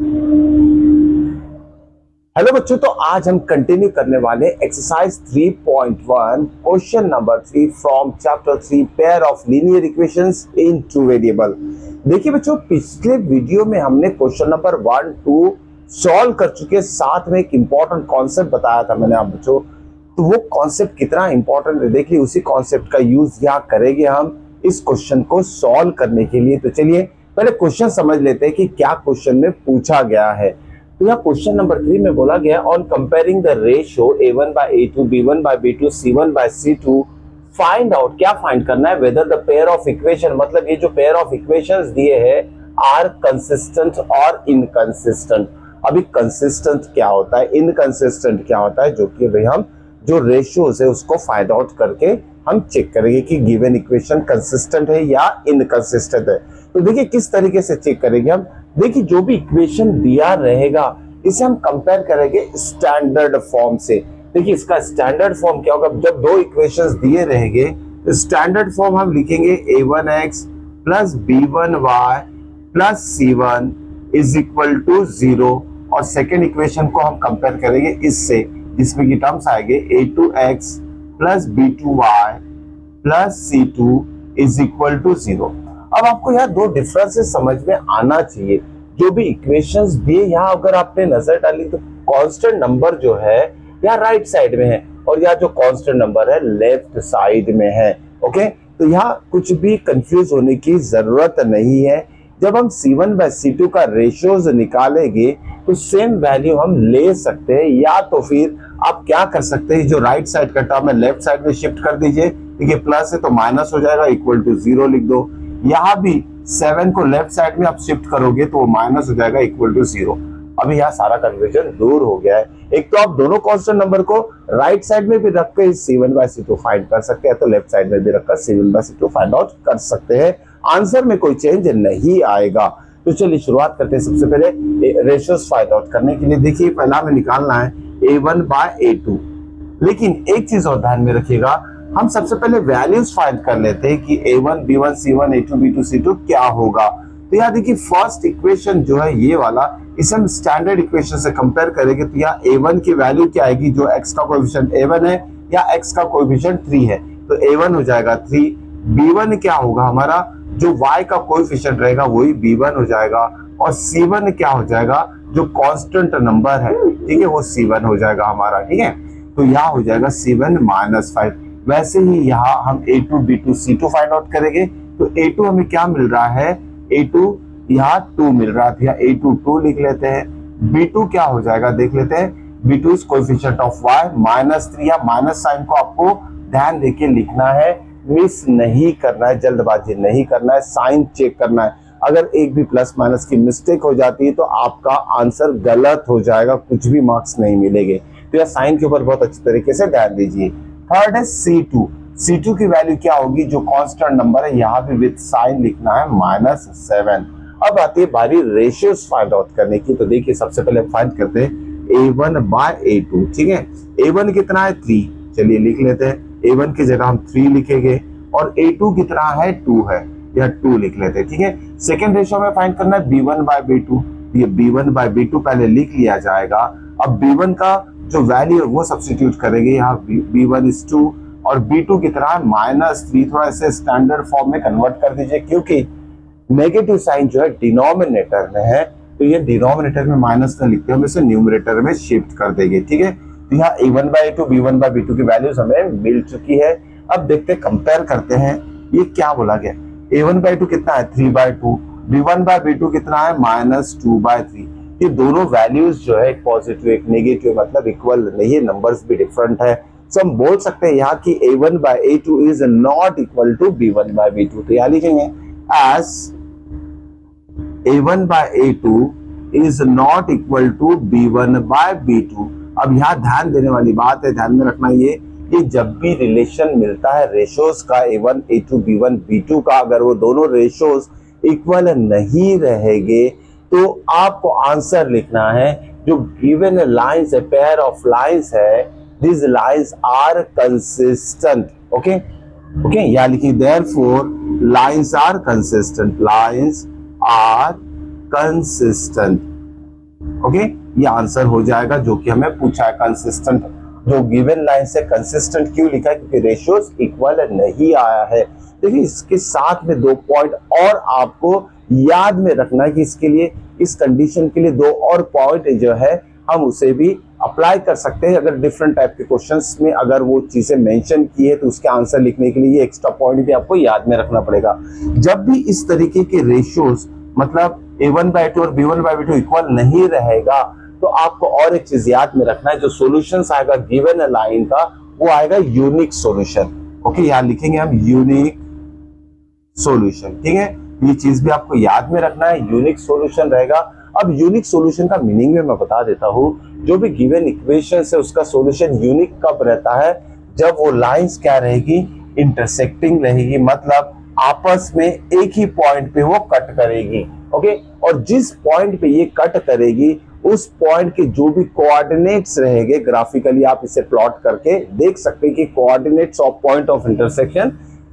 Hello बच्चों, तो आज हम कंटिन्यू करने वाले exercise 3.1 question number 3 from chapter 3 pair of linear equations in two variable. देखिए बच्चों, पिछले वीडियो में हमने क्वेश्चन नंबर 1 2 सॉल्व कर चुके, साथ में एक इंपॉर्टेंट कॉन्सेप्ट बताया था मैंने आप बच्चों। तो वो कॉन्सेप्ट कितना इंपॉर्टेंट है देखिए, उसी कॉन्सेप्ट का यूज यहाँ करेंगे हम इस क्वेश्चन को सॉल्व करने के लिए। तो चलिए पहले क्वेश्चन समझ लेते हैं कि क्या क्वेश्चन में पूछा गया है। तो यहाँ क्वेश्चन नंबर 3 में बोला गया on comparing the ratio a1 by a2 b1 by b2 c1 by c2 find out, क्या फाइंड करना है, whether the pair of equation, मतलब ये जो पेयर ऑफ इक्वेशंस दिए हैं आर कंसिस्टेंट और इनकंसिस्टेंट। अभी कंसिस्टेंट क्या होता है, इनकंसिस्टेंट क्या होता है, जो कि भाई हम जो रेशियोज है उसको फाइंड आउट करके हम चेक करेंगे कि गिवन इक्वेशन कंसिस्टेंट है या इनकंसिस्टेंट है। तो देखिए किस तरीके से चेक करेंगे हम। देखिए जो भी इक्वेशन दिया रहेगा इसे हम कंपेयर करेंगे स्टैंडर्ड फॉर्म से। देखिए इसका स्टैंडर्ड फॉर्म क्या होगा, जब दो इक्वेशंस दिए रहेंगे तो स्टैंडर्ड फॉर्म हम लिखेंगे a1x plus b1y plus c1 is equal to 0, और सेकेंड इक्वेशन को हम कंपेयर करेंगे इससे, जिसमें की टर्म्स आएंगे a2x plus b2y plus c2 is equal to 0। अब आपको यहाँ दो डिफरेंसेस समझ में आना चाहिए। जो भी इक्वेशंस दिए यहाँ अगर आपने नजर डाली तो कांस्टेंट नंबर जो है यहाँ राइट साइड में है और यहाँ जो कांस्टेंट नंबर है लेफ्ट साइड में है। ओके, तो यहाँ कुछ भी कंफ्यूज होने की जरूरत नहीं है। जब हम c1 बाय c2 का रेशियोज निकालेंगे तो सेम वैल्यू हम ले सकते हैं, या तो फिर आप क्या कर सकते हैं, जो राइट साइड का टर्म है लेफ्ट साइड में शिफ्ट कर दीजिए। देखिए प्लस है तो माइनस हो जाएगा, इक्वल टू 0 लिख दो। यहाँ भी 7 को लेफ्ट साइड में आप शिफ्ट करोगे तो वो माइनस हो जाएगा, इक्वल टू 0। अभी यहाँ सारा कन्फ्यूजन दूर हो गया है। एक तो आप दोनों कांस्टेंट नंबर को राइट साइड में भी रख के c1 बाय c2 फाइंड कर सकते हैं, तो लेफ्ट साइड में भी रखकर c1 bye c2 find out कर सकते हैं। आंसर में कोई चेंज नहीं आएगा। तो चलिए शुरुआत करते हैं। सबसे पहले रेशियोज फाइंड आउट करने के लिए देखिए पहला हमें निकालना है a1 बाय a2। लेकिन एक चीज और ध्यान में रखिएगा, हम सबसे पहले वैल्यूज फाइंड कर लेते हैं कि a1 b1 c1 a2 b2 c2 क्या होगा। तो यहाँ देखिए फर्स्ट इक्वेशन जो है ये वाला, इसे हम स्टैंडर्ड इक्वेशन से कंपेयर करेंगे तो यहाँ a1 की वैल्यू क्या आएगी, जो x का कोएफिशिएंट a1 है या x का कोएफिशिएंट 3 है, तो a1 हो जाएगा 3। b1 क्या होगा हमारा, जो y का कोएफिशिएंट रहेगा वही b1 हो जाएगा, और c1 क्या हो जाएगा, जो कांस्टेंट नंबर है, ठीक है, वो c1 हो जाएगा हमारा। ठीक है, तो यहाँ हो जाएगा c1 -5। वैसे ही यहाँ हम a2 b2 c2 find out करेंगे। तो a2 हमें क्या मिल रहा है, a2 यहाँ 2 मिल रहा था, a2 2 लिख लेते हैं। b2 क्या हो जाएगा देख लेते हैं, b2 is coefficient of y -3, या माइनस साइन को आपको ध्यान देके लिखना है, मिस नहीं करना है, जल्दबाजी नहीं करना है, साइन चेक करना है। अगर एक भी प्लस माइनस की मिस्टेक हो जाती है तो आपका आंसर गलत हो जाएगा, कुछ भी मार्क्स नहीं मिलेंगे। तो यह साइन के ऊपर बहुत अच्छी तरीके से ध्यान दीजिए। थर्ड है c2। c2 की वैल्यू क्या होगी, जो कांस्टेंट नंबर है, यहाँ भी विद साइन लिखना है -7। अब आती है बारी रेशियोज फाइंड आउट करने की। तो देखिए सबसे पहले फाइंड करते हैं a1 बाय a2। ठीक है, a1 कितना है 3, चलिए लिख लेते हैं, a1 की जगह हम 3 लिखेंगे, और a2 कितना है 2 है, यह 2 लिख लेते हैं। ठीक है, सेकेंड रेशियो में फाइंड करना है b1 बाय b2। ये b1 बाय b2 पहले लिख लिया जाएगा। अब b1 का जो वैल्यू है वो सब्स्टिट्यूट करेंगे, यहाँ b1 इज 2 और b2 कितना है -3। थोड़ा इसे स्टैंडर्ड फॉर्म में कन्वर्ट कर दीजिए, क्योंकि नेगेटिव साइन जो है डिनोमिनेटर में है, तो ये डिनोमिनेटर में माइनस का लिखते हैं, हम इसे न्यूमरेटर में शिफ्ट कर देंगे। ठीक है, तो यहाँ a1 by a2 b1 by b2 की वैल्यूज हमें मिल चुकी है। अब देखते कंपेयर करते हैं, ये क्या बोला गया, a1 बाय 2 कितना है 3 बाय 2, b1 बाय b2 कितना है -2 बाय 3। ये दोनों वैल्यूज जो है एक पॉजिटिव एक नेगेटिव, मतलब इक्वल नहीं है, नंबर्स भी डिफरेंट है। सो हम बोल सकते हैं यहाँ की a1 by a2 is not equal to b1 by b2। तो यहाँ लिखेंगे as a1 by a2 is not equal to b1 by b2। अब यहाँ ध्यान देने वाली बात है, ध्यान में रखना ये जब भी रिलेशन मिलता है रेशियोज का a1 a2 b1 b2 का, अगर वो दोनों रेशियोज इक्वल नहीं रहेंगे तो आपको आंसर लिखना है, जो गिवन लाइंस है, पेयर ऑफ लाइंस है, these lines are consistent। Okay okay, या लिखिए therefore lines are consistent, lines are consistent। Okay, ये आंसर हो जाएगा जो कि हमें पूछा है। कंसिस्टेंट, जो गिवन लाइन से कंसिस्टेंट क्यों लिखा है, क्योंकि रेशियोज इक्वल नहीं आया है। देखिए इसके साथ में 2 पॉइंट और आपको याद में रखना है कि इसके लिए, इस कंडीशन के लिए 2 और पॉइंट जो है हम उसे भी अप्लाई कर सकते हैं। अगर डिफरेंट टाइप के क्वेश्चंस में अगर वो चीजें मेंशन की है तो उसके आंसर लिखने के लिए ये एक्स्ट्रा पॉइंट भी आपको याद में रखना पड़ेगा। जब भी इस तरीके के रेशियोज मतलब a1/2 और b1/2 इक्वल नहीं रहेगा तो आपको और एक चीज याद में रखना है, जो सॉल्यूशन आएगा गिवन लाइन का वो आएगा यूनिक सॉल्यूशन। ओके, यहां लिखेंगे हम यूनिक सॉल्यूशन। ठीक है, ये चीज भी आपको याद में रखना है, यूनिक सॉल्यूशन रहेगा। अब यूनिक सॉल्यूशन का मीनिंग में मैं बता देता हूं। जो भी गिवन इक्वेशन है उसका सॉल्यूशन यूनिक कब रहता है, जब वो लाइंस क्या रहेगी, इंटरसेक्टिंग रहेगी, मतलब आपस में एक ही पॉइंट पे वो कट करेगी। ओके, और जिस पॉइंट पे ये कट करेगी उस पॉइंट के जो भी कोऑर्डिनेट्स रहेंगे, ग्राफिकली आप इसे प्लॉट करके देख सकते हैं कि coordinates of point of intersection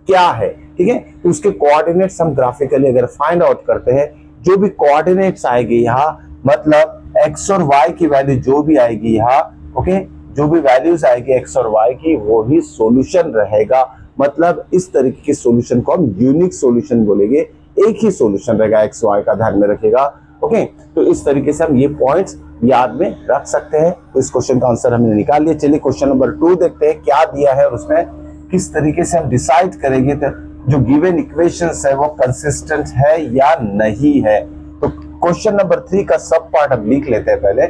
क्या है। ठीक है, तो उसके कोऑर्डिनेट्स हम ग्राफिकली अगर फाइंड आउट करते हैं, जो भी कोऑर्डिनेट्स आएगी यहाँ, मतलब एक्स और वाई की वैल्यू जो भी आएगी यहाँ, ओके, जो भी वैल्यूज आएगी एक्स और वाई की वो ही सॉल्यूशन रहेगा। मतलब इस तरीके के सॉल्यूशन को हम यूनिक सॉल्यूशन बोलेंगे, एक ही सॉल्यूशन रहेगा एक्स वाई का, ध्यान में रखिएगा। ओके, तो इस तरीके से हम ये पॉइंट्स याद में रख सकते हैं। तो इस क्वेश्चन का आंसर हमने निकाल लिया। चलिए क्वेश्चन नंबर 2 देखते हैं क्या दिया है और उसमें किस तरीके से हम डिसाइड करेंगे तो जो गिवन इक्वेशंस है वो कंसिस्टेंट है या नहीं है। तो क्वेश्चन नंबर 3 का सब पार्ट हम लिख लेते हैं पहले।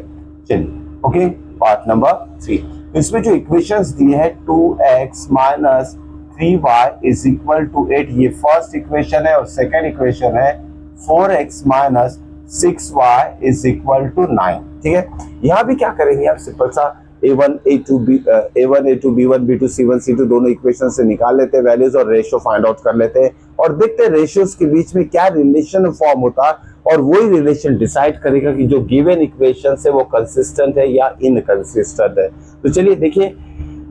चलिए, ओके, पार्ट नंबर 3, इसमें जो इक्वेशंस दिए हैं 2x minus 3y is equal to 8, ये फर्स्ट इक्वेशन है, और सेकेंड इक्वेशन है 4x minus 6y is equal to 9। ठीक है, यहां भी क्या करेंगे आप, सिंपल सा a1 a2 b1 b2 c1 c2 दोनों इक्वेशन से निकाल लेते हैं वैल्यूज और रेशियो फाइंड आउट कर लेते हैं और देखते हैं रेशियोज के बीच में क्या रिलेशन फॉर्म होता है, और वही रिलेशन डिसाइड करेगा कि जो गिवन इक्वेशन है वो कंसिस्टेंट है या इनकंसिस्टेंट है। तो चलिए देखिए,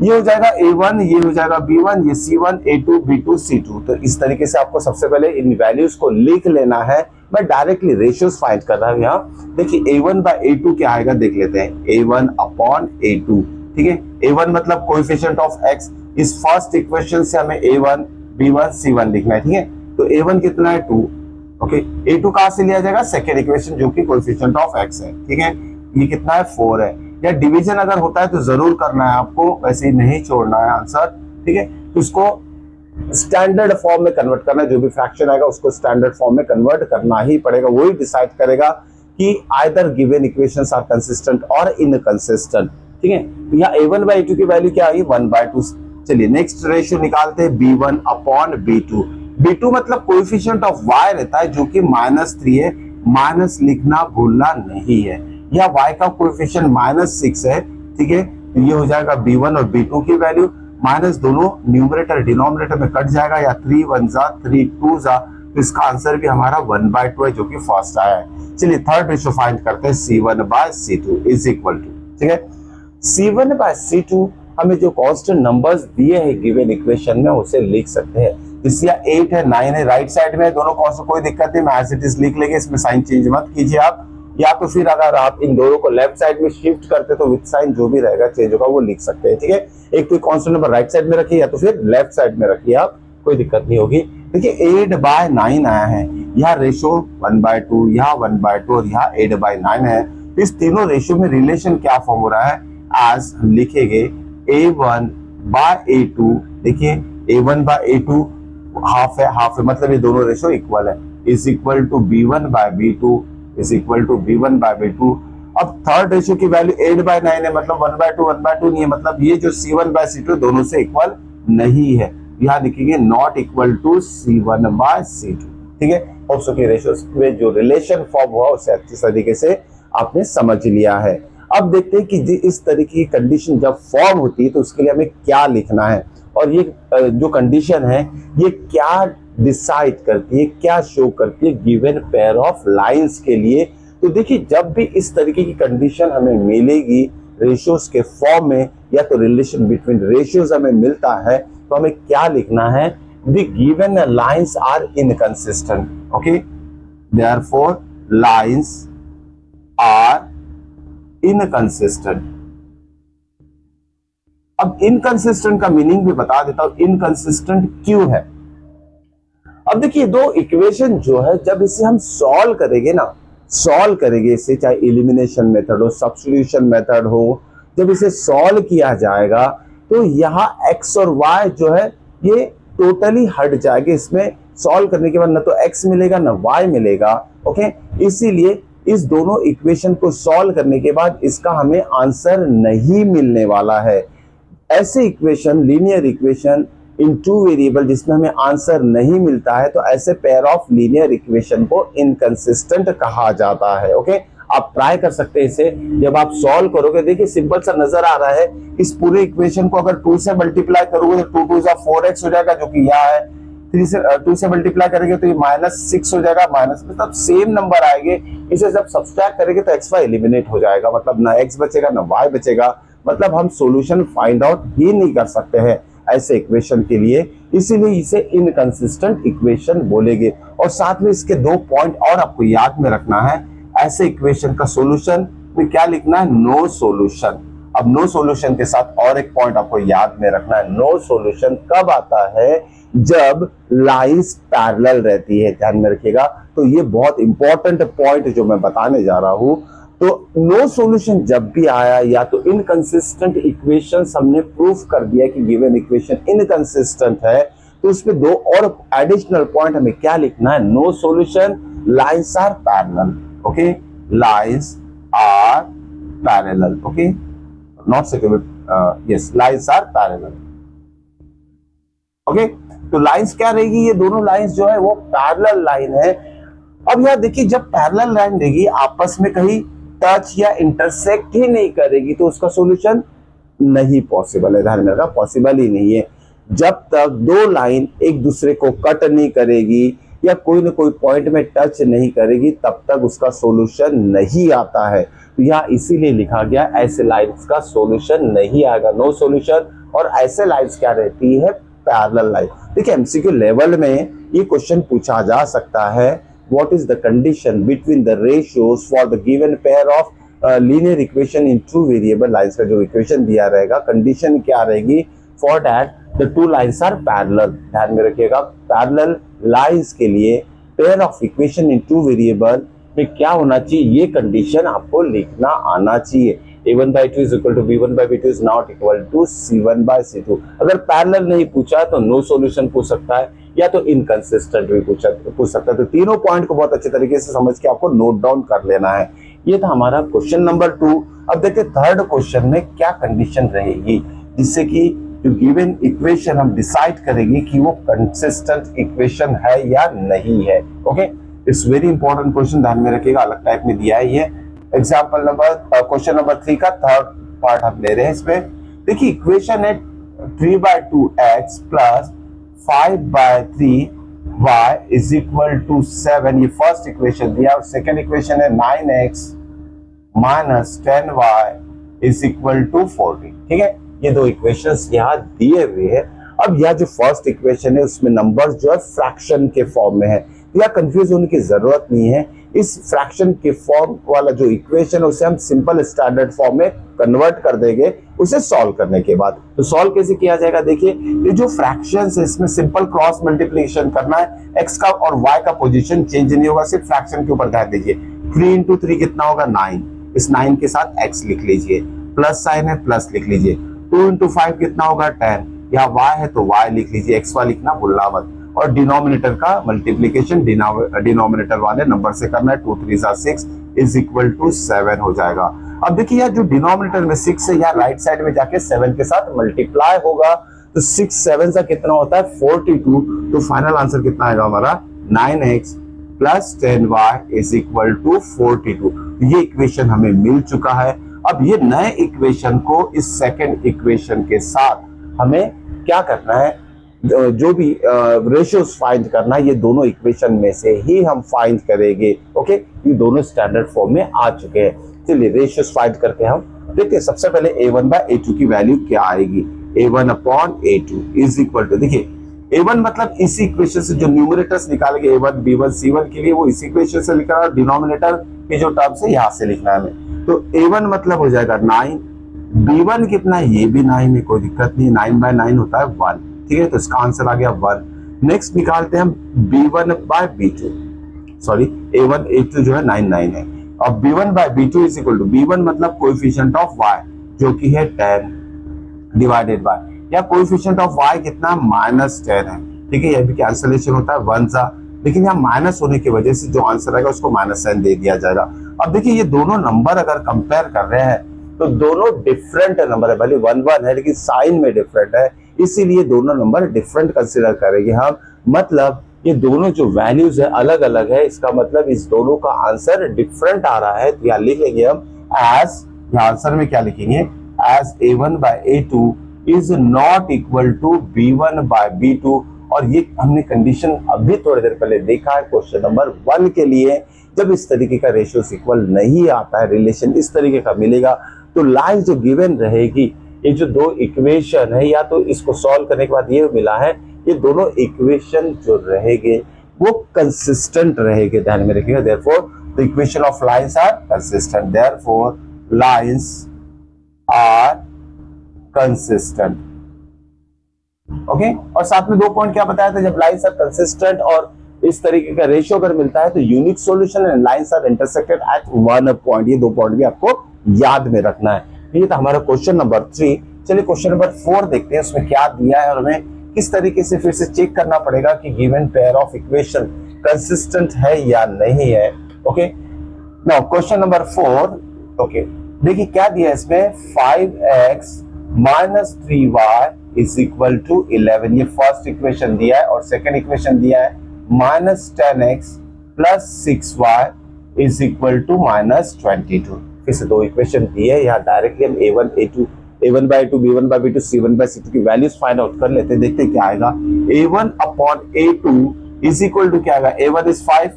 ये हो जाएगा a1, ये हो जाएगा b1, ये c1, a2 b2 c2। तो इस तरीके से आपको सबसे पहले इन वैल्यूज को लिख लेना है। मैं डायरेक्टली रेशियोज फाइंड कर रहा हूं यहाँ। देखिए a1/a2 क्या आएगा देख लेते हैं, a1/a2। ठीक है, a1 मतलब कोएफिशिएंट ऑफ x, इस फर्स्ट इक्वेशन से हमें a1 b1 c1 लिखना है। ठीक है, तो a1 कितना है 2। ओके, a2 कहां से लिया जाएगा, सेकेंड इक्वेशन जो कि कोएफिशिएंट ऑफ x है। ठीक है, ये कितना है 4 है। या डिवीजन अगर होता है तो जरूर करना है आपको, वैसे ही नहीं छोड़ना है आंसर। ठीक है, तो इसको स्टैंडर्ड फॉर्म में कन्वर्ट करना है, जो भी फ्रैक्शन आएगा उसको स्टैंडर्ड फॉर्म में कन्वर्ट करना ही पड़ेगा। वही डिसाइड करेगा कि either given equations are consistent और इनकंसिस्टेंट। ठीक है, तो यहाँ a1/a2 की वैल्यू क्या आई, 1/2। चलिए नेक्स्ट रेशियो निकालते हैं, b1/b2। b2 मतलब कोएफिशिएंट ऑफ y रहता है जो कि -3 है, माइनस लिखना भूलना नहीं है। या y का कोएफिशिएंट -6 है। ठीक है, तो ये हो जाएगा b1 और b2 की वैल्यू, माइनस दोनों न्यूमरेटर डिनोमिनेटर में कट जाएगा, या 3 1 जा 3 2 जा, तो इसका आंसर भी हमारा 1/2 है जो कि फर्स्ट आया है। चलिए थर्ड रेशियो फाइंड करते हैं, c1/c2 इज इक्वल टू, ठीक है, c1/c2 हमें जो कांस्टेंट नंबर्स दिए हैं गिवन इक्वेशन में उसे लिख सकते हैं। जैसे 8 है 9 है, राइट साइड में दोनों कांस्टेंट, कोई दिक्कत नहीं, मैं एज इट इज लिख लेंगे, इसमें साइन चेंज मत कीजिए आप। या तो फिर अगर आप इन दोनों को लेफ्ट साइड में शिफ्ट करते तो विद साइन जो भी रहेगा चेंज होगा वो लिख सकते हैं। ठीक है, एक तो कांस्टेंट नंबर राइट साइड में रखिए या तो फिर लेफ्ट साइड में रखिए आप, कोई दिक्कत नहीं होगी। देखिए 8/9 आया है, यहाँ रेशियो 1/2, यहाँ 1/2 और यहाँ 8/9 है। इस तीनों रेशियो में रिलेशन क्या फॉर्म हो रहा है, आज हम लिखेंगे a1/a2। देखिए a1/a2 हाफ है, मतलब ये दोनों रेशियो इक्वल है, is equal to b1/b2 is equal to b1/b2। अब थर्ड रेशियो की वैल्यू 8/9 है, मतलब 1/2 नहीं है, मतलब ये जो c1/c2 दोनों से इक्वल नहीं है। यहाँ लिखेंगे नॉट इक्वल टू c1/c2। ठीक है, ऑप्शन के रेशियोज में जो रिलेशन फॉर्म हुआ उसे अच्छी तरीके से आपने समझ लिया है। अब देखते हैं कि इस तरीके की कंडीशन जब फॉर्म होती है तो उसके लिए हमें क्या लिखना है, और ये जो कंडीशन है ये क्या डिसाइड करती है, क्या शो करती है गिवन पेयर ऑफ लाइंस के लिए। तो देखिए जब भी इस तरीके की कंडीशन हमें मिलेगी रेशियोज के फॉर्म में, या तो रिलेशन बिटवीन रेशियोज हमें मिलता है, तो हमें क्या लिखना है, the given lines are inconsistent. Okay, therefore lines are inconsistent. अब इनकंसिस्टेंट का मीनिंग भी बता देता हूं, इनकंसिस्टेंट क्यों है। अब देखिए दो इक्वेशन जो है जब इसे हम सॉल्व करेंगे ना, सॉल्व करेंगे इसे, चाहे एलिमिनेशन मेथड हो, सब्स्टिट्यूशन मेथड हो, जब इसे सॉल्व किया जाएगा तो यहाँ x और y जो है ये टोटली हट जाएगी। इसमें सॉल्व करने के बाद ना तो x मिलेगा ना y मिलेगा। ओके, इसीलिए इस दोनों इक्वेशन को सॉल्व करने के बाद इसका हमें आंसर नहीं मिलने वाला है। ऐसे equation, linear equation in two variable जिसमें हमें आंसर नहीं मिलता है, तो ऐसे पेयर ऑफ लीनियर इक्वेशन को इनकंसिस्टेंट कहा जाता है। ओके, आप ट्राई कर सकते हैं इसे, जब आप सॉल्व करोगे देखिए सिंपल सा नजर आ रहा है। इस पूरे इक्वेशन को अगर 2 से मल्टीप्लाई करोगे तो 2 2 4x हो जाएगा, जो कि यह है। 2 से मल्टीप्लाई करेंगे तो ये -6 हो जाएगा, माइनस मतलब सेम नंबर आएंगे। इसे जब सब्सट्रैक्ट करेंगे तो x y एलिमिनेट हो जाएगा, मतलब ना x बचेगा ना y बचेगा, मतलब हम सॉल्यूशन फाइंड आउट ही नहीं कर सकते हैं ऐसे इक्वेशन के लिए, इसीलिए इसे इनकंसिस्टेंट इक्वेशन बोलेंगे। और साथ में इसके 2 पॉइंट और आपको याद में रखना है। ऐसे इक्वेशन का सॉल्यूशन में क्या लिखना है, नो सॉल्यूशन। अब नो सॉल्यूशन के साथ और एक पॉइंट आपको याद में रखना है, नो सॉल्यूशन कब आता है, जब लाइंस पैरेलल रहती है, ध्यान में रखिएगा। तो ये बहुत इंपॉर्टेंट पॉइंट जो मैं बताने जा रहा हूं। तो नो सॉल्यूशन जब भी आया या तो इनकंसिस्टेंट इक्वेशन हमने प्रूफ कर दिया कि गिवन इक्वेशन इनकंसिस्टेंट है, तो उसमें 2 और एडिशनल पॉइंट हमें क्या लिखना है, no solution, lines are parallel. Okay, lines are parallel. Okay, not second, yes, lines are parallel. Okay, तो लाइंस क्या रहेगी, ये दोनों लाइंस जो है वो पैरेलल लाइन है। अब यहां देखिए जब पैरेलल लाइन रहेगी आपस में कहीं टच या इंटरसेक्ट ही नहीं करेगी तो उसका सॉल्यूशन नहीं पॉसिबल है, ध्यान में रखना, पॉसिबल ही नहीं है। जब तक 2 लाइन एक दूसरे को कट नहीं करेगी या कोई ना कोई पॉइंट में टच नहीं करेगी तब तक उसका सॉल्यूशन नहीं आता है। तो यहाँ इसीलिए लिखा गया ऐसे लाइंस का सॉल्यूशन नहीं आएगा, नो सॉल्यूशन। और ऐसे लाइंस क्या रहती है, पैरेलल लाइन। देखिए एमसीक्यू लेवल में ये क्वेश्चन पूछा जा सकता है, what is the condition between the ratios for the given pair of linear equation in two variable lines का जो इक्वेशन दिया रहेगा, कंडीशन क्या रहेगी, for that the two lines are parallel। ध्यान में रखिएगा, पैरेलल लाइंस के लिए pair of equation in two variable में क्या होना चाहिए, ये कंडीशन आपको लिखना आना चाहिए। a1/2 is equal to b1/b2 is not equal to c1/c2। अगर पैरेलल नहीं पूछा तो नो सॉल्यूशन पूछ सकता है या तो इनकंसिस्टेंट भी पूछ सकता है। तो तीनों पॉइंट को बहुत अच्छे तरीके से समझ के आपको नोट डाउन कर लेना है। ये था हमारा क्वेश्चन नंबर 2। अब देखिए थर्ड क्वेश्चन में क्या कंडीशन रहेगी जिससे कि जो गिवन इक्वेशन हम डिसाइड करेंगे कि वो कंसिस्टेंट इक्वेशन है या नहीं है। Okay, it's very important question, ध्यान में रखिएगा, अलग टाइप में दिया है ये। एग्जाम्पल नंबर क्वेश्चन नंबर 3 का थर्ड पार्ट हम ले रहे हैं। इसमें देखिए इक्वेशन है 3/2x plus 5/3y is equal to 7। ये फर्स्ट इक्वेशन दिया और सेकेंड इक्वेशन है 9x minus 10y is equal to 40। ठीक है, ये 2 इक्वेशंस यहाँ दिए हुए हैं। अब यह जो फर्स्ट इक्वेशन है उसमें नंबर्स जो है फ्रैक्शन के फॉर्म में है, या कंफ्यूज होने की जरूरत नहीं है। इस फ्रैक्शन के फॉर्म वाला जो इक्वेशन है उसे हम सिंपल स्टैंडर्ड फॉर्म में कन्वर्ट कर देंगे उसे सॉल्व करने के बाद। तो सॉल्व कैसे किया जाएगा, देखिए ये जो फ्रैक्शंस है इसमें सिंपल क्रॉस मल्टीप्लिकेशन करना है। x का और y का पोजीशन चेंज नहीं होगा, सिर्फ फ्रैक्शन के ऊपर ध्यान दीजिए। 3 × 3 कितना होगा, 9। इस 9 के साथ x लिख लीजिए, प्लस साइन है प्लस लिख लीजिए। 2 × 5 कितना होगा, 10। यहाँ y है तो y लिख लीजिए, xy लिखना भूलना मत। और डिनोमिनेटर का मल्टीप्लिकेशन डिनोमिनेटर वाले नंबर से करना है। 2 3 6 इज इक्वल टू 7 हो जाएगा। अब देखिए यार जो डिनोमिनेटर में 6 है, यहाँ राइट साइड में जाके 7 के साथ मल्टीप्लाई होगा तो 6 7 सा कितना होता है, 42। तो फाइनल आंसर कितना आएगा हमारा, 9x plus 10y is equal to 42। ये इक्वेशन हमें मिल चुका है। अब ये नए इक्वेशन को इस सेकेंड इक्वेशन के साथ हमें क्या करना है, जो भी रेशियोज फाइंड करना है, ये दोनों इक्वेशन में से ही हम फाइंड करेंगे। ओके, ये दोनों स्टैंडर्ड फॉर्म में आ चुके हैं। चलिए रेशियोज फाइंड करके हम देखते हैं। सबसे पहले a1/a2 की वैल्यू क्या आएगी, a1/a2 इज इक्वल टू, देखिए a1 मतलब इसी इक्वेशन से जो न्यूमरेटर्स निकालेंगे a1 b1 c1 के लिए वो इसी इक्वेशन से लिखना है, डिनोमिनेटर के जो टर्म्स है यहाँ से लिखना है हमें। तो A1 मतलब हो जाएगा 9, B1 कितना है, ये भी 9 है, कोई दिक्कत नहीं, 9/9 होता है 1, ठीक है, तो इसका आंसर आ गया 1। नेक्स्ट निकालते हैं हम B1/B2, सॉरी A1 A2 जो है 9 है, और B1/B2 is equal to, B1 मतलब कोएफिशिएंट ऑफ y जो कि है 10 डिवाइडेड बाय, या कोएफिशिएंट ऑफ y कितना, -10 है, ठीक है, ये भी कैंसिलेशन होता है 1 सा, लेकिन यहाँ माइनस होने की वजह से जो आंसर आएगा उसको -10 दे दिया जाएगा। अब देखिए ये दोनों नंबर अगर कंपेयर कर रहे हैं तो दोनों डिफरेंट नंबर है, भले 1 है लेकिन साइन में डिफरेंट है, इसीलिए दोनों नंबर डिफरेंट कंसीडर करेंगे हम, मतलब ये दोनों जो वैल्यूज है अलग अलग है, इसका मतलब इस दोनों का आंसर डिफरेंट आ रहा है, तो यहाँ लिख लेंगे हम एज, यहाँ आंसर में क्या लिखेंगे, as A1/A2 is not equal to B1/B2, और ये हमने कंडीशन अभी थोड़ी देर पहले देखा है क्वेश्चन नंबर 1 के लिए, जब इस तरीके का रेशियो इक्वल नहीं आता है, रिलेशन इस तरीके का मिलेगा, तो लाइन जो गिवन रहेगी, ये जो दो इक्वेशन है, या तो इसको सॉल्व करने के बाद ये मिला है, ये दोनों इक्वेशन जो रहेंगे वो कंसिस्टेंट रहेंगे, ध्यान में रखिएगा, therefore the equation of lines are consistent, therefore lines are consistent, okay. और साथ में 2 पॉइंट क्या बताया था, जब लाइंस आर कंसिस्टेंट और इस तरीके का रेशियो अगर मिलता है तो unique solution and lines are intersected at 1 point, ये 2 पॉइंट भी आपको याद में रखना है। ये था हमारा क्वेश्चन नंबर 3। चलिए क्वेश्चन नंबर 4 देखते हैं उसमें क्या दिया है और हमें किस तरीके से फिर से चेक करना पड़ेगा कि given pair of equation consistent है या नहीं है, okay. Now question number 4, okay, देखिए क्या दिया है इसमें, 5x - 3y is equal to 11, ये फर्स्ट इक्वेशन दिया है, और सेकंड इक्वेशन दिया है -10x + 6y is equal to -22। फिर से 2 इक्वेशन दिए है, यहाँ डायरेक्टली हम A1 A2 A1/A2 B1/B2 C1/C2 की वैल्यूज फाइंड आउट कर लेते हैं, देखते हैं क्या आएगा। A1/A2 इज इक्वल टू क्या आएगा, A1 is 5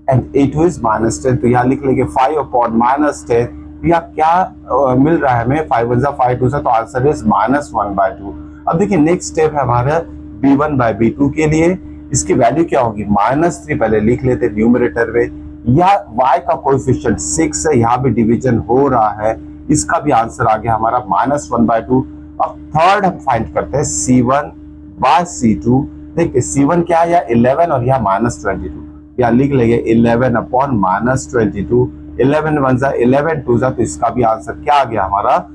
and A2 is -10, तो यहाँ लिख लेंगे 5/-10, यहाँ क्या मिल रहा है हमें, 5 1 5 2 तो आंसर इज -1/2। अब देखिए नेक्स्ट स्टेप है हमारा B1/B2 के लिए, इसकी वैल्यू क्या होगी, -3 पहले लिख लेते हैं न्यूमरेटर में, या y का कोएफिशिएंट 6 है, यहाँ भी डिवीजन हो रहा है, इसका भी आंसर आ गया हमारा -1/2। अब थर्ड हम फाइंड करते हैं C1/C2, देखिए C1 क्या है, 11 और यहाँ -22, यहाँ लिख लेंगे 11/-22, 11 1 11 2, तो इसका भी आंसर क्या आ गया हमारा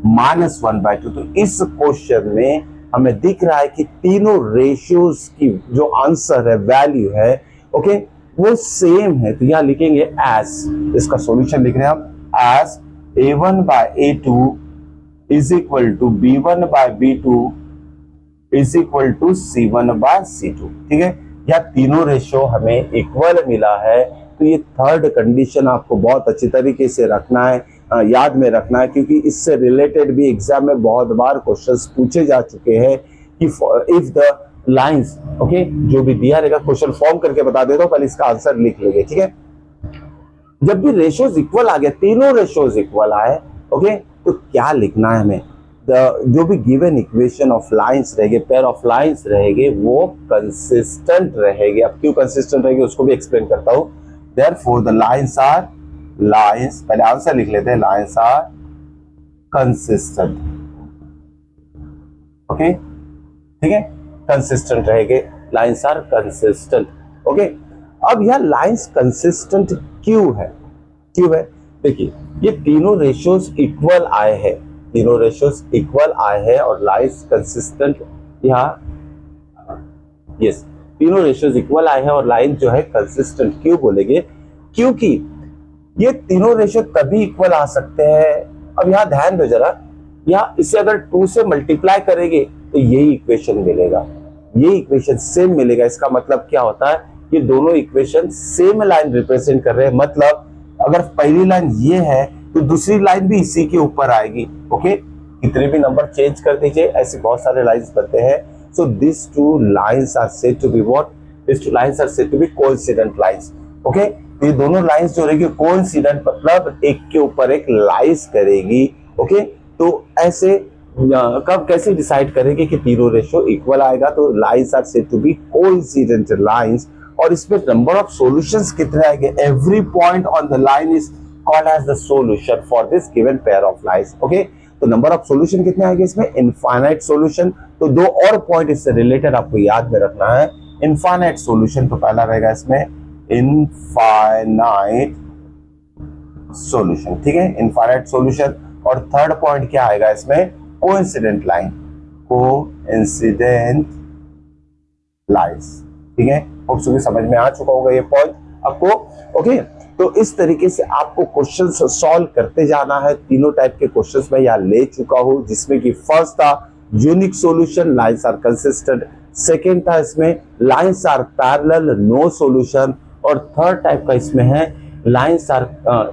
-1/2। तो इस क्वेश्चन में हमें दिख रहा है कि तीनों रेशियोज की जो आंसर है, वैल्यू है, ओके, वो सेम है, तो यहाँ लिखेंगे एज, इसका सॉल्यूशन लिख रहे हैं हम as A1/A2 is equal to B1/B2 is equal to C1/C2, ठीक है, या तीनों रेशियो हमें इक्वल मिला है, तो ये थर्ड कंडीशन आपको बहुत अच्छी तरीके से रखना है, याद में रखना है, क्योंकि इससे रिलेटेड भी एग्जाम में बहुत बार क्वेश्चंस पूछे जा चुके हैं कि इफ द लाइंस, ओके, जो भी दिया रहेगा क्वेश्चन फॉर्म करके बता देता हूं, पहले इसका आंसर लिख लेंगे, ठीक है। जब भी रेशियोज इक्वल आ गया, तीनों रेशियोज इक्वल आए, ओके, तो क्या लिखना है हमें, जो भी गिवन इक्वेशन ऑफ लाइंस रहेंगे, पेयर ऑफ लाइंस रहेंगे, वो कंसिस्टेंट रहेंगे। अब क्यों कंसिस्टेंट रहेंगे उसको भी एक्सप्लेन करता हूं। Therefore the lines, पहले आंसर लिख लेते हैं, लाइंस आर कंसिस्टेंट, ओके, ठीक है, कंसिस्टेंट रहेंगे, लाइंस आर कंसिस्टेंट, ओके। अब यह लाइंस कंसिस्टेंट क्यों है, देखिए ये तीनों रेशियोज इक्वल आए हैं, तीनों रेशियोज इक्वल आए हैं और लाइंस कंसिस्टेंट, यहाँ यस, तीनों रेशियोज इक्वल आए हैं और लाइन जो है कंसिस्टेंट क्यों बोलेंगे, क्योंकि ये तीनों रेशियो तभी इक्वल आ सकते हैं। अब यहाँ ध्यान दो जरा, यहाँ इसे अगर 2 से मल्टीप्लाई करेंगे तो यही इक्वेशन मिलेगा, ये इक्वेशन सेम मिलेगा। इसका मतलब क्या होता है, ये दोनों इक्वेशन सेम लाइन रिप्रेजेंट कर रहे हैं, मतलब अगर पहली लाइन ये है तो दूसरी लाइन भी इसी के ऊपर आएगी, ओके। कितने भी नंबर चेंज कर दीजिए, ऐसे बहुत सारे लाइंस बनते हैं। So these two lines are said to be what? These two lines are said to be coincident lines. Okay? तो ये दोनों लाइंस जो रहेगी कोइंसिडेंट, मतलब एक के ऊपर एक लाइस करेगी, ओके। तो ऐसे कब कैसे डिसाइड करेंगे कि तीनों रेशियो इक्वल आएगा, तो lines are said to be coincident lines, और इसमें नंबर ऑफ सॉल्यूशंस कितने आएंगे, every point on the line is called as the solution for this given pair of lines. Okay, तो नंबर ऑफ सॉल्यूशन कितने आएंगे इसमें? Infinite solution. तो दो और पॉइंट इससे रिलेटेड आपको याद में रखना है। इनफाइनाइट सॉल्यूशन तो पहला रहेगा इसमें इनफाइनाइट सॉल्यूशन, ठीक है, इनफाइनाइट सॉल्यूशन। और थर्ड पॉइंट क्या आएगा इसमें? कोइंसिडेंट लाइन, कोइंसिडेंट लाइंस, ठीक है। होप सो समझ में आ चुका होगा ये पॉइंट आपको। ओके, तो इस तरीके से आपको क्वेश्चंस सॉल्व करते जाना है। तीनों टाइप के क्वेश्चंस मैं यहाँ ले चुका हूं, जिसमें कि फर्स्ट था unique solution, lines are consistent. Second था इसमें lines are parallel, no solution. और थर्ड टाइप का इसमें है lines are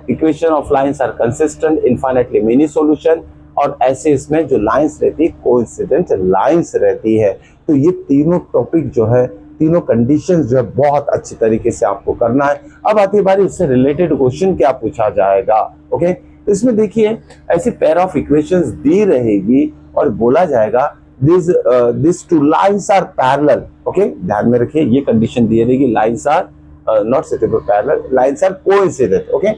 equation of lines are consistent, infinitely many solution. और ऐसे इसमें जो लाइंस रहती है कोइंसिडेंट लाइंस रहती है। तो ये तीनों टॉपिक जो है, तीनों कंडीशंस जो है बहुत अच्छी तरीके से आपको करना है। अब आती है बारी उससे रिलेटेड क्वेश्चन क्या पूछा जाएगा। ओके, तो इसमें देखिए ऐसी पेयर ऑफ इक्वेशंस दी रहेगी और बोला जाएगा this two lines are parallel. Okay, ध्यान में रखिए ये कंडीशन दी रहेगी, lines are not suitable parallel, lines are coincident. Okay,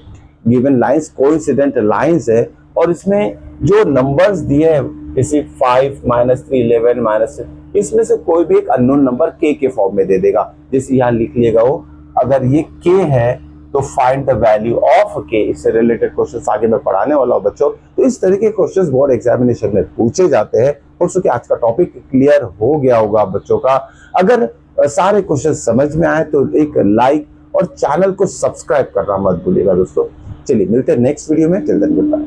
given lines coincident lines है और इसमें जो नंबर्स दिए हैं जैसे 5 -3 11 -6, इसमें से कोई भी एक अननोन नंबर k के फॉर्म में दे देगा। जैसे यहाँ लिख लिएगा वो, अगर ये k है तो find the value of k। इससे रिलेटेड क्वेश्चंस आगे मैं पढ़ाने वाला हूँ बच्चों। तो इस तरह के क्वेश्चंस बोर्ड एग्जामिनेशन में पूछे जाते हैं। हो सके आज का टॉपिक क्लियर हो गया होगा बच्चों का। अगर सारे क्वेश्चन समझ में आए तो एक लाइक और चैनल को सब्सक्राइब करना मत भूलिएगा दोस्तों। चलिए मिलते हैं नेक्स्ट वीडियो में। Till then good bye.